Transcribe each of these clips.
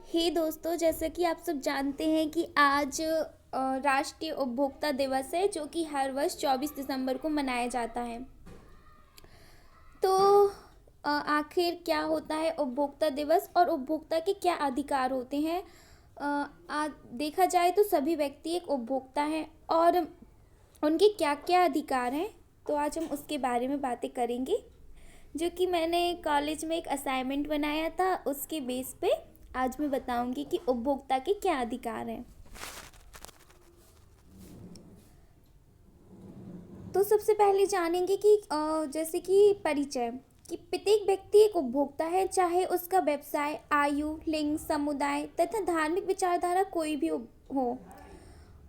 हे दोस्तों, जैसा कि आप सब जानते हैं कि आज राष्ट्रीय उपभोक्ता दिवस है जो कि हर वर्ष 24 दिसंबर को मनाया जाता है। तो आखिर क्या होता है उपभोक्ता दिवस और उपभोक्ता के क्या अधिकार होते हैं। देखा जाए तो सभी व्यक्ति एक उपभोक्ता हैं और उनके क्या क्या अधिकार हैं। तो आज हम उसके बारे में बातें करेंगे, जो कि मैंने कॉलेज में एक असाइनमेंट बनाया था। उसके बेस पे आज मैं बताऊंगी कि उपभोक्ता के क्या अधिकार हैं। तो सबसे पहले जानेंगे कि जैसे कि परिचय, कि प्रत्येक व्यक्ति एक उपभोक्ता है, चाहे उसका व्यवसाय, आयु, लिंग, समुदाय तथा धार्मिक विचारधारा कोई भी हो।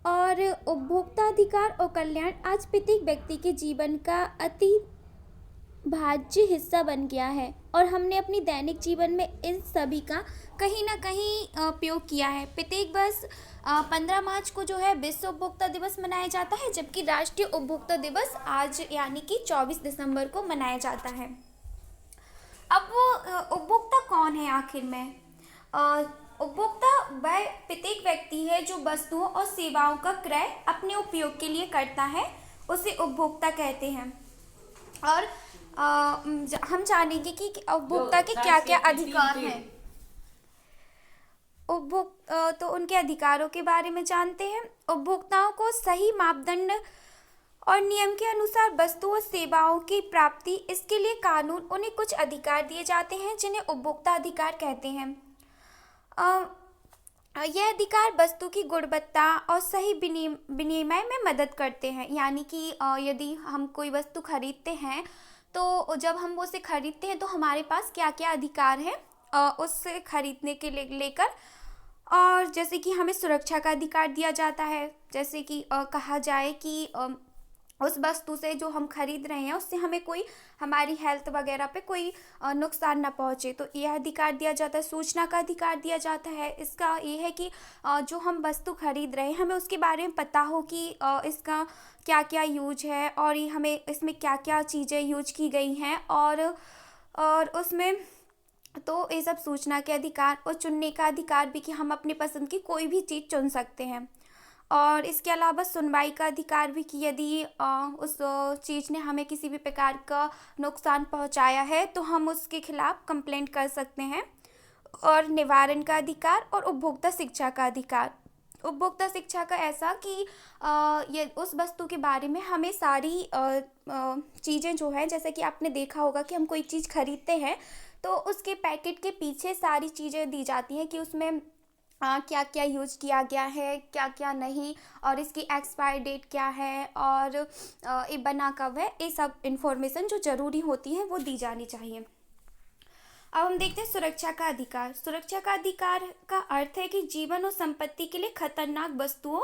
और उपभोक्ता अधिकार और कल्याण आज प्रत्येक व्यक्ति के जीवन का अति भाज्य हिस्सा बन गया है और हमने अपनी दैनिक जीवन में इन सभी का कहीं ना कहीं उपयोग किया है। प्रत्येक वर्ष 15 मार्च को जो है विश्व उपभोक्ता दिवस मनाया जाता है, जबकि राष्ट्रीय उपभोक्ता दिवस आज यानी कि 24 दिसंबर को मनाया जाता है। अब वो उपभोक्ता कौन है आखिर में? उपभोक्ता वह प्रत्येक व्यक्ति है जो वस्तुओं और सेवाओं का क्रय अपने उपयोग के लिए करता है, उसे उपभोक्ता कहते हैं। और हम जानेंगे कि उपभोक्ता के क्या क्या अधिकार हैं। तो उनके अधिकारों के बारे में जानते हैं। उपभोक्ताओं को सही मापदंड और नियम के अनुसार वस्तुओं और सेवाओं की प्राप्ति, इसके लिए कानून उन्हें कुछ अधिकार दिए जाते हैं जिन्हें उपभोक्ता अधिकार कहते हैं। यह अधिकार वस्तु की गुणवत्ता और सही विनिमय में मदद करते हैं। यानी कि यदि हम कोई वस्तु खरीदते हैं तो जब हम उसे खरीदते हैं तो हमारे पास क्या क्या अधिकार हैं उससे खरीदने के लेकर। और जैसे कि हमें सुरक्षा का अधिकार दिया जाता है, जैसे कि कहा जाए कि उस वस्तु से जो हम खरीद रहे हैं उससे हमें कोई हमारी हेल्थ वगैरह पे कोई नुकसान ना पहुँचे, तो यह अधिकार दिया जाता है। सूचना का अधिकार दिया जाता है। इसका ये है कि जो हम वस्तु खरीद रहे हैं हमें उसके बारे में पता हो कि इसका क्या क्या यूज है और ये हमें इसमें क्या क्या चीज़ें यूज की गई हैं और उसमें तो ये सब सूचना के अधिकार। और चुनने का अधिकार भी, कि हम अपनी पसंद की कोई भी चीज़ चुन सकते हैं। और इसके अलावा सुनवाई का अधिकार भी, कि यदि उस चीज़ ने हमें किसी भी प्रकार का नुकसान पहुंचाया है तो हम उसके खिलाफ कंप्लेंट कर सकते हैं। और निवारण का अधिकार और उपभोक्ता शिक्षा का अधिकार। उपभोक्ता शिक्षा का ऐसा कि ये उस वस्तु के बारे में हमें सारी चीज़ें जो है, जैसे कि आपने देखा होगा कि हम कोई चीज़ खरीदते हैं तो उसके पैकेट के पीछे सारी चीज़ें दी जाती हैं कि उसमें क्या क्या यूज किया गया है, क्या क्या नहीं, और इसकी एक्सपायरी डेट क्या है और ये बना कब है। ये सब इंफॉर्मेशन जो ज़रूरी होती है वो दी जानी चाहिए। अब हम देखते हैं सुरक्षा का अधिकार। सुरक्षा का अधिकार का अर्थ है कि जीवन और संपत्ति के लिए खतरनाक वस्तुओं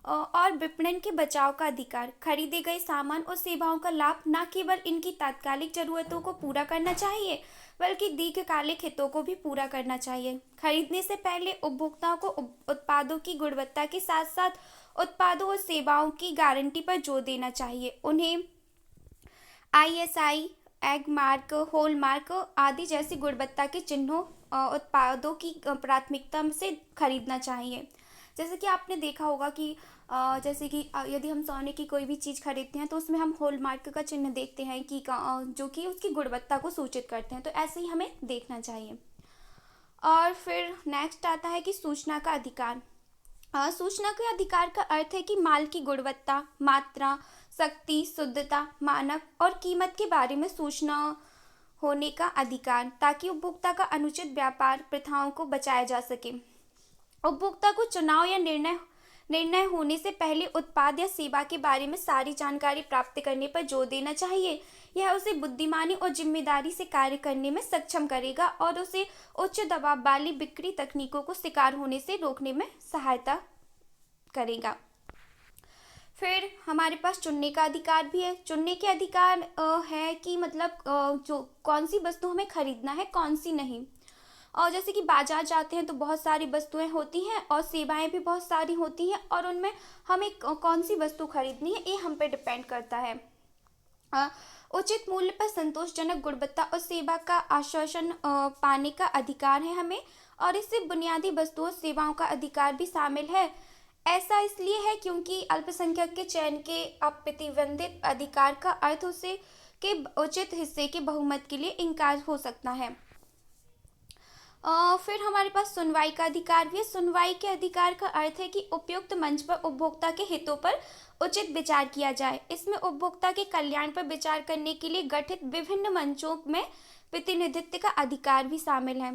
और विपणन के बचाव का अधिकार। खरीदे गए सामान और सेवाओं का लाभ न केवल इनकी तात्कालिक जरूरतों को पूरा करना चाहिए बल्कि दीर्घकालिक हितों को भी पूरा करना चाहिए। खरीदने से पहले उपभोक्ताओं को उत्पादों की गुणवत्ता के साथ साथ उत्पादों और सेवाओं की गारंटी पर जोर देना चाहिए। उन्हें ISI, egg mark, hall mark आदि जैसी गुणवत्ता के चिन्हों उत्पादों की प्राथमिकता से खरीदना चाहिए। जैसे कि आपने देखा होगा कि जैसे कि यदि हम सोने की कोई भी चीज़ खरीदते हैं तो उसमें हम हॉलमार्क का चिन्ह देखते हैं कि जो कि उसकी गुणवत्ता को सूचित करते हैं, तो ऐसे ही हमें देखना चाहिए। और फिर नेक्स्ट आता है कि सूचना का अधिकार। सूचना के अधिकार का अर्थ है कि माल की गुणवत्ता, मात्रा, शक्ति, शुद्धता, मानक और कीमत के बारे में सूचना होने का अधिकार, ताकि उपभोक्ता का अनुचित व्यापार प्रथाओं को बचाया जा सके। उपभोक्ता को चुनाव या निर्णय होने से पहले उत्पाद या सेवा के बारे में सारी जानकारी प्राप्त करने पर जोर देना चाहिए। यह उसे बुद्धिमानी और जिम्मेदारी से कार्य करने में सक्षम करेगा और उसे उच्च दबाव वाली बिक्री तकनीकों को शिकार होने से रोकने में सहायता करेगा। फिर हमारे पास चुनने का अधिकार भी है। चुनने के अधिकार है कि मतलब जो कौन सी वस्तु हमें खरीदना है, कौन सी नहीं। और जैसे कि बाजार जाते हैं तो बहुत सारी वस्तुएं होती हैं और सेवाएं भी बहुत सारी होती हैं, और उनमें हमें कौन सी वस्तु खरीदनी है ये हम पे डिपेंड करता है। उचित मूल्य पर संतोषजनक गुणवत्ता और सेवा का आश्वासन पाने का अधिकार है हमें, और इससे बुनियादी वस्तुओं सेवाओं का अधिकार भी शामिल है। ऐसा इसलिए है क्योंकि अल्पसंख्यक के चयन के अप्रतिबंधित अधिकार का अर्थ उसे के उचित हिस्से के बहुमत के लिए इनकार हो सकता है। फिर हमारे पास सुनवाई का अधिकार भी है। सुनवाई के अधिकार का अर्थ है कि उपयुक्त मंच पर उपभोक्ता के हितों पर उचित विचार किया जाए। इसमें उपभोक्ता के कल्याण पर विचार करने के लिए गठित विभिन्न मंचों में प्रतिनिधित्व का अधिकार भी शामिल है।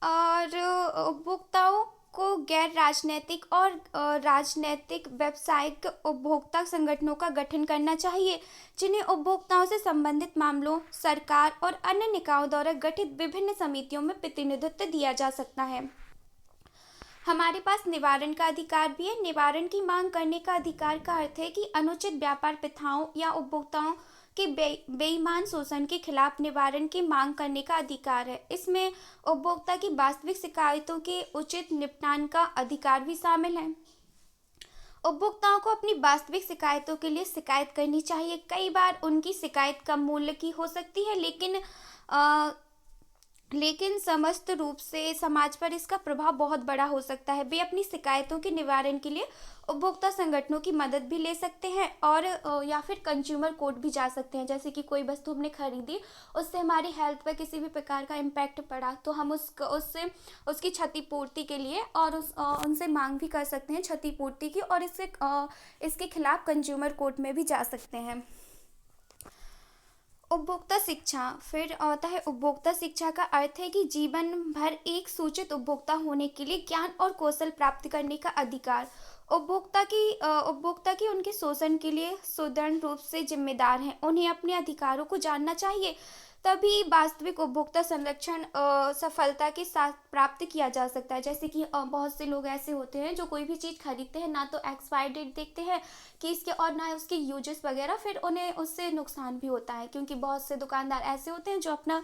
और उपभोक्ताओं को गैर राजनीतिक और राजनीतिक व्यावसायिक उपभोक्ता संगठनों का गठन करना चाहिए, जिन्हें उपभोक्ताओं से संबंधित मामलों, सरकार और अन्य निकायों द्वारा गठित विभिन्न समितियों में प्रतिनिधित्व दिया जा सकता है। हमारे पास निवारण का अधिकार भी है। निवारण की मांग करने का अधिकार का अर्थ है कि अनुचित व्यापार प्रथाओं या उपभोक्ताओं के बेईमान शोषण के खिलाफ निवारण की मांग करने का अधिकार है। इसमें उपभोक्ता की वास्तविक शिकायतों के उचित निपटान का अधिकार भी शामिल है। उपभोक्ताओं को अपनी वास्तविक शिकायतों के लिए शिकायत करनी चाहिए। कई बार उनकी शिकायत कम मूल्य की हो सकती है, लेकिन समस्त रूप से समाज पर इसका प्रभाव बहुत बड़ा हो सकता है। वे अपनी शिकायतों के निवारण के लिए उपभोक्ता संगठनों की मदद भी ले सकते हैं, और या फिर कंज्यूमर कोर्ट भी जा सकते हैं। जैसे कि कोई वस्तु हमने खरीदी, उससे हमारी हेल्थ पर किसी भी प्रकार का इम्पैक्ट पड़ा, तो हम उसकी क्षतिपूर्ति के लिए और उनसे मांग भी कर सकते हैं क्षतिपूर्ति की, और इसके खिलाफ कंज्यूमर कोर्ट में भी जा सकते हैं। उपभोक्ता शिक्षा फिर आता है। उपभोक्ता शिक्षा का अर्थ है कि जीवन भर एक सूचित उपभोक्ता होने के लिए ज्ञान और कौशल प्राप्त करने का अधिकार। उपभोक्ता की उनके शोषण के लिए सुदृढ़ रूप से जिम्मेदार हैं। उन्हें अपने अधिकारों को जानना चाहिए, तभी वास्तविक उपभोक्ता संरक्षण सफलता के साथ प्राप्त किया जा सकता है। जैसे कि बहुत से लोग ऐसे होते हैं जो कोई भी चीज़ खरीदते हैं, ना तो एक्सपायरी डेट देखते हैं कि इसके, और ना उसके यूजेस वगैरह, फिर उन्हें उससे नुकसान भी होता है, क्योंकि बहुत से दुकानदार ऐसे होते हैं जो अपना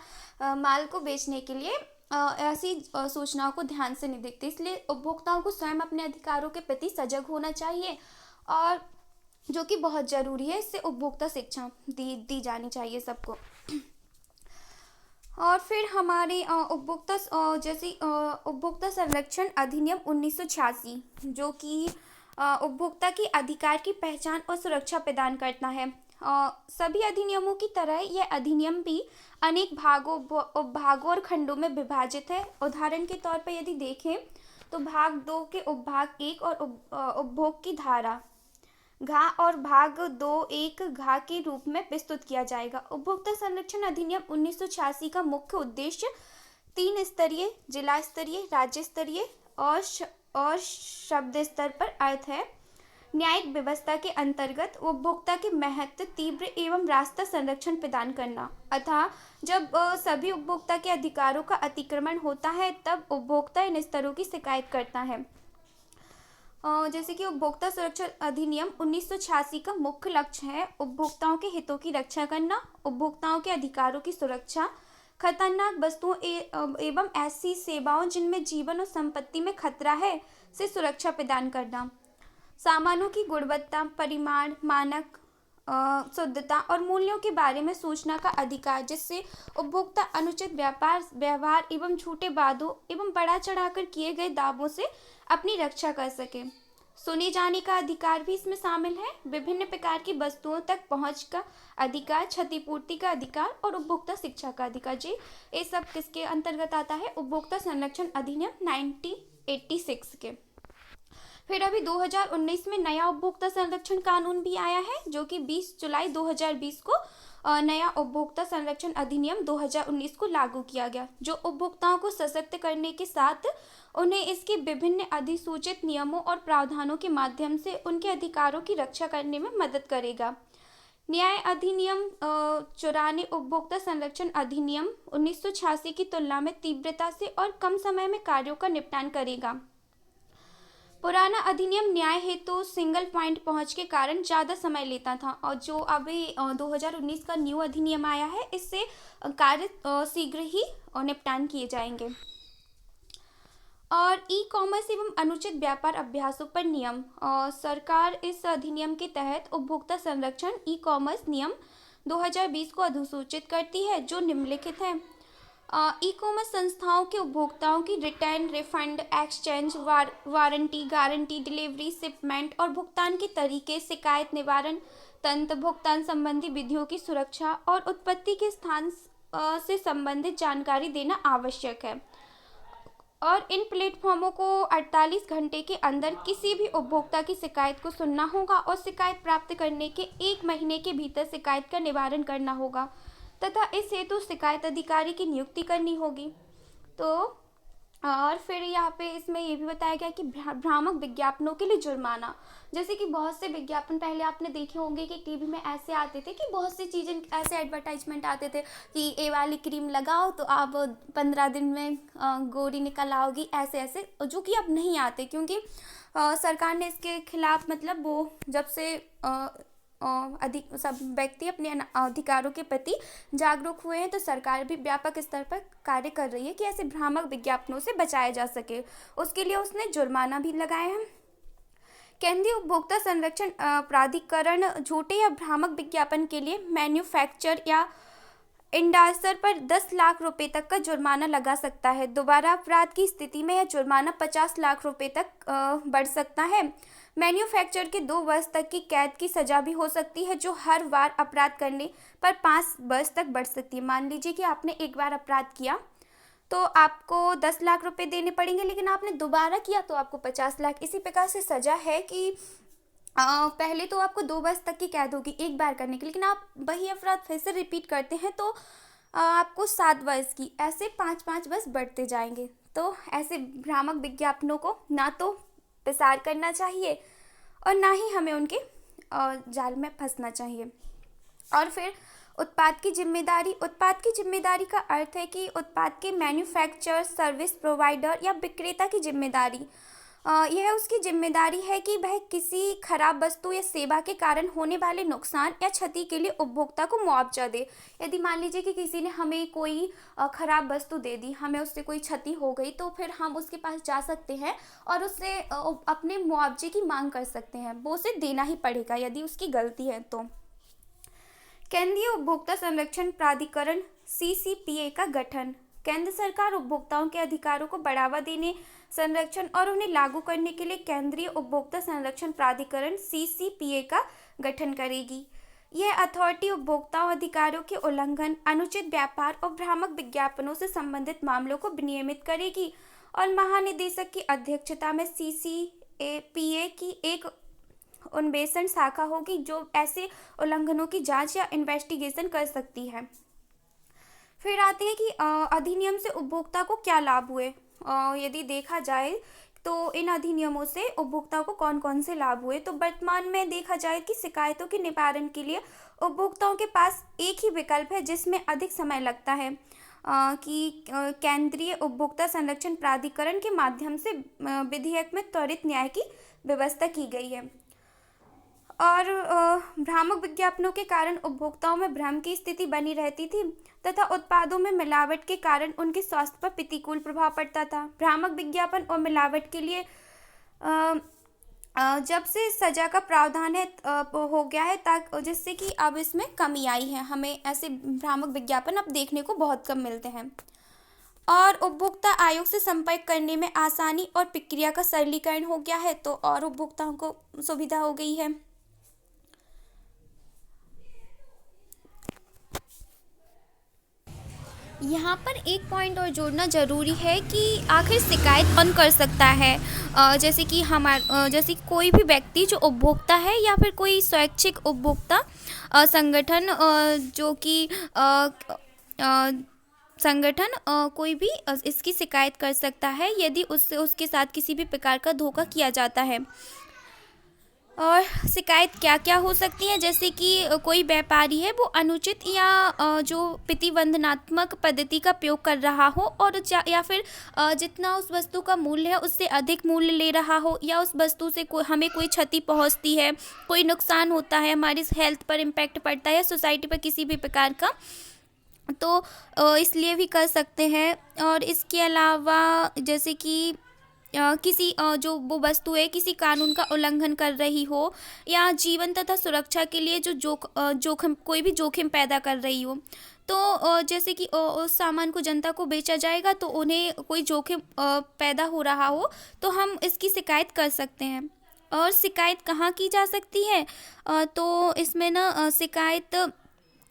माल को बेचने के लिए ऐसी सूचनाओं को ध्यान से नहीं देखते। इसलिए उपभोक्ताओं को स्वयं अपने अधिकारों के प्रति सजग होना चाहिए, और जो कि बहुत ज़रूरी है। इससे उपभोक्ता शिक्षा दी जानी चाहिए सबको। और फिर हमारे उपभोक्ता संरक्षण अधिनियम 1986, जो कि उपभोक्ता के अधिकार की पहचान और सुरक्षा प्रदान करता है। सभी अधिनियमों की तरह यह अधिनियम भी अनेक उपभागों और खंडों में विभाजित है। उदाहरण के तौर पर यदि देखें तो भाग 2 के उपभाग 1 और उपभोग की धारा घा और भाग 2(1) घा के रूप में प्रस्तुत किया जाएगा। उपभोक्ता संरक्षण अधिनियम 1986 का मुख्य उद्देश्य 3 स्तरीय, जिला स्तरीय, राज्य स्तरीय और शब्द स्तर पर अर्थ है न्यायिक व्यवस्था के अंतर्गत उपभोक्ता के महत्व, तीव्र एवं रास्ता संरक्षण प्रदान करना। अतः जब सभी उपभोक्ता के अधिकारों का अतिक्रमण होता है, तब उपभोक्ता इन स्तरों की शिकायत करता है। जैसे कि उपभोक्ता सुरक्षा अधिनियम 1986 का मुख्य लक्ष्य है उपभोक्ताओं के हितों की रक्षा करना, उपभोक्ताओं के अधिकारों की सुरक्षा, खतरनाक वस्तुओं एवं ऐसी सेवाओं जिनमें जीवन और संपत्ति में खतरा है से सुरक्षा प्रदान करना, सामानों की गुणवत्ता, परिमाण, मानक, शुद्धता और मूल्यों के बारे में सूचना का अधिकार, जिससे उपभोक्ता अनुचित व्यवहार एवं झूठे वादों एवं बढ़ा चढ़ाकर किए गए दावों से अपनी रक्षा कर सके। सुने जाने का अधिकार भी इसमें शामिल है। विभिन्न प्रकार की वस्तुओं तक पहुंच का अधिकार, क्षतिपूर्ति का अधिकार और उपभोक्ता शिक्षा का अधिकार। जी, ये सब किसके अंतर्गत आता है? उपभोक्ता संरक्षण अधिनियम 1986 के। फिर अभी 2019 में नया उपभोक्ता संरक्षण कानून भी आया है, जो कि 20 जुलाई 2020 को नया उपभोक्ता संरक्षण अधिनियम 2019 को लागू किया गया, जो उपभोक्ताओं को सशक्त करने के साथ उन्हें इसके विभिन्न अधिसूचित नियमों और प्रावधानों के माध्यम से उनके अधिकारों की रक्षा करने में मदद करेगा। न्याय अधिनियम 94 उपभोक्ता संरक्षण अधिनियम 1986 की तुलना में तीव्रता से और कम समय में कार्यों का निपटान करेगा। पुराना अधिनियम न्याय हेतु सिंगल पॉइंट पहुंच के कारण ज़्यादा समय लेता था, और जो अभी 2019 का न्यू अधिनियम आया है, इससे कार्य शीघ्र ही निपटान किए जाएंगे। और ई कॉमर्स एवं अनुचित व्यापार अभ्यासों पर नियम। सरकार इस अधिनियम के तहत उपभोक्ता संरक्षण ई कॉमर्स नियम 2020 को अधिसूचित करती है, जो निम्नलिखित है। ई कॉमर्स संस्थाओं के उपभोक्ताओं की return, refund, exchange, warranty, guarantee, delivery, shipment और भुगतान के तरीके, शिकायत निवारण तंत्र, भुगतान संबंधी विधियों की सुरक्षा और उत्पत्ति के स्थान से संबंधित जानकारी देना आवश्यक है। और इन प्लेटफॉर्मों को 48 घंटे के अंदर किसी भी उपभोक्ता की शिकायत को सुनना होगा और शिकायत प्राप्त करने के 1 महीने के भीतर शिकायत का निवारण करना होगा तथा इस हेतु शिकायत अधिकारी की नियुक्ति करनी होगी। तो और फिर यहाँ पे इसमें ये भी बताया गया कि भ्रामक विज्ञापनों के लिए जुर्माना। जैसे कि बहुत से विज्ञापन पहले आपने देखे होंगे कि टीवी में ऐसे आते थे कि बहुत सी चीज़ें ऐसे एडवर्टाइजमेंट आते थे कि ये वाली क्रीम लगाओ तो आप 15 दिन में गोरी निकल आओगी, ऐसे ऐसे, जो कि अब नहीं आते क्योंकि सरकार ने इसके खिलाफ मतलब वो जब से अधिक सब व्यक्ति अपने अधिकारों के प्रति जागरूक हुए हैं, तो सरकार भी व्यापक स्तर पर कार्य कर रही है कि ऐसे भ्रामक विज्ञापनों से बचाया जा सके। उसके लिए उसने जुर्माना भी लगाए हैं। केंद्रीय उपभोक्ता संरक्षण प्राधिकरण झूठे या भ्रामक विज्ञापन के लिए मैन्युफैक्चर या इंडास्टर पर 10 लाख रुपए तक का जुर्माना लगा सकता है। दोबारा अपराध की स्थिति में यह जुर्माना 50 लाख रुपए तक बढ़ सकता है। मैन्युफैक्चर के 2 वर्ष तक की कैद की सजा भी हो सकती है, जो हर बार अपराध करने पर 5 वर्ष तक बढ़ सकती है। मान लीजिए कि आपने एक बार अपराध किया तो आपको 10 लाख रुपए देने पड़ेंगे, लेकिन आपने दोबारा किया तो आपको 50 लाख। इसी प्रकार से सजा है कि पहले तो आपको 2 वर्ष तक की कैद होगी एक बार करने की, लेकिन आप वही अपराध फिर से रिपीट करते हैं तो आपको 7 वर्ष की, ऐसे 5-5 वर्ष बढ़ते जाएंगे। तो ऐसे भ्रामक विज्ञापनों को ना तो प्रसार करना चाहिए और ना ही हमें उनके जाल में फंसना चाहिए। और फिर उत्पाद की जिम्मेदारी। उत्पाद की जिम्मेदारी का अर्थ है कि उत्पाद के मैन्युफैक्चरर, सर्विस प्रोवाइडर या विक्रेता की जिम्मेदारी, यह उसकी जिम्मेदारी है कि वह किसी खराब वस्तु या सेवा के कारण होने वाले नुकसान या क्षति के लिए उपभोक्ता को मुआवजा दे। यदि मान लीजिए कि किसी ने हमें कोई खराब वस्तु दे दी, हमें उससे कोई क्षति हो गई, तो फिर हम उसके पास जा सकते हैं और उससे अपने मुआवजे की मांग कर सकते हैं। वो उसे देना ही पड़ेगा यदि उसकी गलती है तो। केंद्रीय उपभोक्ता संरक्षण प्राधिकरण CCPA का गठन। केंद्र सरकार उपभोक्ताओं के अधिकारों को बढ़ावा देने, संरक्षण और उन्हें लागू करने के लिए केंद्रीय उपभोक्ता संरक्षण प्राधिकरण CCPA का गठन करेगी। यह अथॉरिटी उपभोक्ताओं अधिकारों के उल्लंघन, अनुचित व्यापार और भ्रामक विज्ञापनों से संबंधित मामलों को विनियमित करेगी और महानिदेशक की अध्यक्षता में CCPA की एक अन्वेषण शाखा होगी जो ऐसे उल्लंघनों की जांच या इन्वेस्टिगेशन कर सकती है। फिर आते हैं कि अधिनियम से उपभोक्ता को क्या लाभ हुए। यदि देखा जाए तो इन अधिनियमों से उपभोक्ता को कौन कौन से लाभ हुए, तो वर्तमान में देखा जाए कि शिकायतों के निवारण के लिए उपभोक्ताओं के पास एक ही विकल्प है जिसमें अधिक समय लगता है कि केंद्रीय उपभोक्ता संरक्षण प्राधिकरण के माध्यम से विधेयक में त्वरित न्याय की व्यवस्था की गई है। और भ्रामक विज्ञापनों के कारण उपभोक्ताओं में भ्रम की स्थिति बनी रहती थी तथा उत्पादों में मिलावट के कारण उनके स्वास्थ्य पर प्रतिकूल प्रभाव पड़ता था। भ्रामक विज्ञापन और मिलावट के लिए जब से सजा का प्रावधान है हो गया है, जिससे कि अब इसमें कमी आई है। हमें ऐसे भ्रामक विज्ञापन अब देखने को बहुत कम मिलते हैं। और उपभोक्ता आयोग से संपर्क करने में आसानी और प्रक्रिया का सरलीकरण हो गया है, तो और उपभोक्ताओं को सुविधा हो गई है। यहाँ पर एक पॉइंट और जोड़ना ज़रूरी है कि आखिर शिकायत कौन कर सकता है। जैसे कोई भी व्यक्ति जो उपभोक्ता है या फिर कोई स्वैच्छिक उपभोक्ता संगठन जो कि संगठन कोई भी इसकी शिकायत कर सकता है यदि उसके साथ किसी भी प्रकार का धोखा किया जाता है। और शिकायत क्या क्या हो सकती है, जैसे कि कोई व्यापारी है वो अनुचित या जो प्रतिबंधनात्मक पद्धति का प्रयोग कर रहा हो और या फिर जितना उस वस्तु का मूल्य है उससे अधिक मूल्य ले रहा हो, या उस वस्तु से हमें कोई क्षति पहुंचती है, कोई नुकसान होता है, हमारी हेल्थ पर इम्पैक्ट पड़ता है, सोसाइटी पर किसी भी प्रकार का, तो इसलिए भी कर सकते हैं। और इसके अलावा जैसे कि किसी जो वो वस्तु है किसी कानून का उल्लंघन कर रही हो या जीवन तथा सुरक्षा के लिए जो जोखिम कोई भी जोखिम पैदा कर रही हो, तो जैसे कि उस सामान को जनता को बेचा जाएगा तो उन्हें कोई जोखिम पैदा हो रहा हो तो हम इसकी शिकायत कर सकते हैं। और शिकायत कहाँ की जा सकती है? तो इसमें ना शिकायत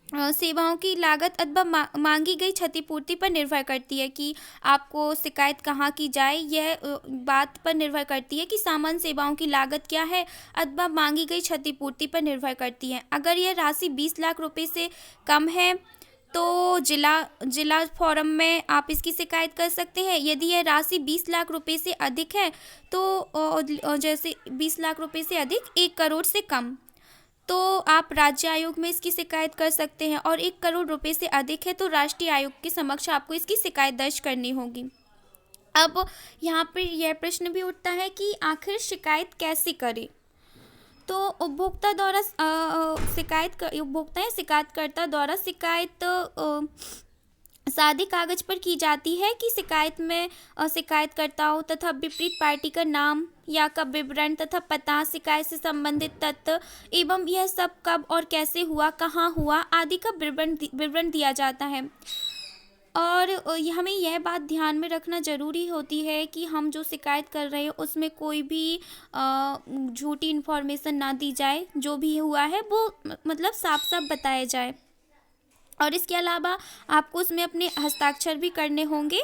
सेवाओं की लागत अथवा मांगी गई क्षतिपूर्ति पर निर्भर करती है कि आपको शिकायत कहाँ की जाए। यह बात पर निर्भर करती है कि सामान सेवाओं की लागत क्या है अथवा मांगी गई क्षतिपूर्ति पर निर्भर करती है। अगर यह राशि 20 लाख रुपए से कम है तो जिला फोरम में आप इसकी शिकायत कर सकते हैं। यदि यह राशि 20 लाख रुपए से अधिक है तो जैसे 20 लाख रुपए से अधिक 1 करोड़ से कम, तो आप राज्य आयोग में इसकी शिकायत कर सकते हैं। और 1 करोड़ रुपए से अधिक है तो राष्ट्रीय आयोग के समक्ष आपको इसकी शिकायत दर्ज करनी होगी। अब यहाँ पर यह प्रश्न भी उठता है कि आखिर शिकायत कैसे करें? तो उपभोक्ता या शिकायतकर्ता द्वारा शिकायत सादे कागज पर की जाती है कि शिकायत में शिकायतकर्ताओं तथा विपरीत पार्टी का नाम या का विवरण तथा पता, शिकायत से संबंधित तथ्य एवं यह सब कब और कैसे हुआ, कहाँ हुआ आदि का विवरण दिया जाता है। और हमें यह बात ध्यान में रखना ज़रूरी होती है कि हम जो शिकायत कर रहे हैं उसमें कोई भी झूठी इन्फॉर्मेशन ना दी जाए। जो भी हुआ है वो मतलब साफ साफ बताया जाए। और इसके अलावा आपको उसमें अपने हस्ताक्षर भी करने होंगे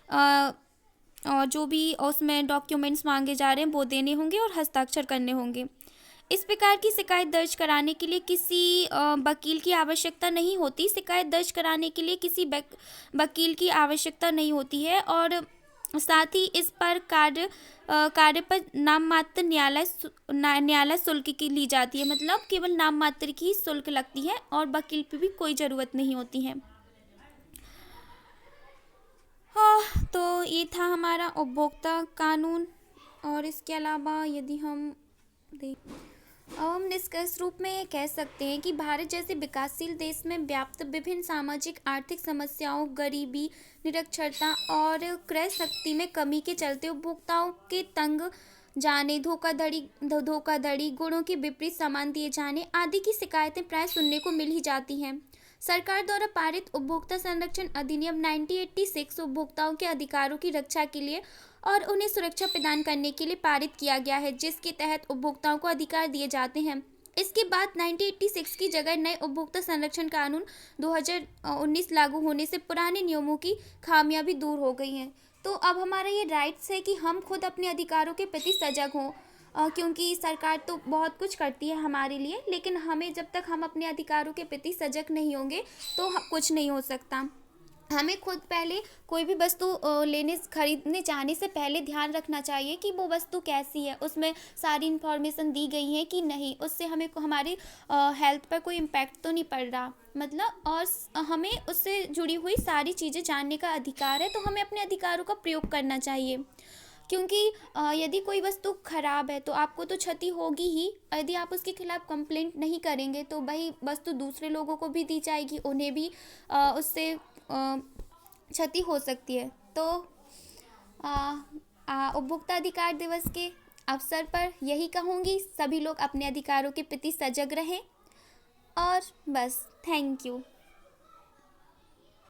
और जो भी उसमें डॉक्यूमेंट्स मांगे जा रहे हैं वो देने होंगे और हस्ताक्षर करने होंगे। इस प्रकार की शिकायत दर्ज कराने के लिए किसी वकील की आवश्यकता नहीं होती। शिकायत दर्ज कराने के लिए किसी वकील की आवश्यकता नहीं होती है। और साथ ही इस पर कार्य पर नाम मात्र न्यायालय शुल्क की ली जाती है। मतलब केवल नाम मात्र की शुल्क लगती है और वकील की भी कोई ज़रूरत नहीं होती है। हाँ, तो ये था हमारा उपभोक्ता कानून। और इसके अलावा यदि हम हम निष्कर्ष रूप में ये कह सकते हैं कि भारत जैसे विकासशील देश में व्याप्त विभिन्न सामाजिक आर्थिक समस्याओं, गरीबी, निरक्षरता और क्रय शक्ति में कमी के चलते उपभोक्ताओं के तंग जाने, धोखाधड़ी, गुणों के विपरीत सामान दिए जाने आदि की शिकायतें प्राय सुनने को मिल ही जाती हैं। सरकार द्वारा पारित उपभोक्ता संरक्षण अधिनियम 1986 उपभोक्ताओं के अधिकारों की रक्षा के लिए और उन्हें सुरक्षा प्रदान करने के लिए पारित किया गया है, जिसके तहत उपभोक्ताओं को अधिकार दिए जाते हैं। इसके बाद 1986 की जगह नए उपभोक्ता संरक्षण कानून 2019 लागू होने से पुराने नियमों की खामियां भी दूर हो गई हैं। तो अब हमारा ये राइट्स है कि हम खुद अपने अधिकारों के प्रति सजग हों, क्योंकि सरकार तो बहुत कुछ करती है हमारे लिए, लेकिन हमें जब तक हम अपने अधिकारों के प्रति सजग नहीं होंगे तो कुछ नहीं हो सकता। हमें खुद पहले कोई भी वस्तु खरीदने जाने से पहले ध्यान रखना चाहिए कि वो वस्तु कैसी है, उसमें सारी इन्फॉर्मेशन दी गई है कि नहीं, उससे हमें हमारी हेल्थ पर कोई इम्पैक्ट तो नहीं पड़ रहा। मतलब और हमें उससे जुड़ी हुई सारी चीज़ें जानने का अधिकार है, तो हमें अपने अधिकारों का प्रयोग करना चाहिए। क्योंकि यदि कोई वस्तु खराब है तो आपको तो क्षति होगी ही। यदि आप उसके खिलाफ कंप्लेंट नहीं करेंगे तो वही वस्तु दूसरे लोगों को भी दी जाएगी, उन्हें भी उससे क्षति हो सकती है। तो उपभोक्ता अधिकार दिवस के अवसर पर यही कहूँगी, सभी लोग अपने अधिकारों के प्रति सजग रहें। और बस, थैंक यू।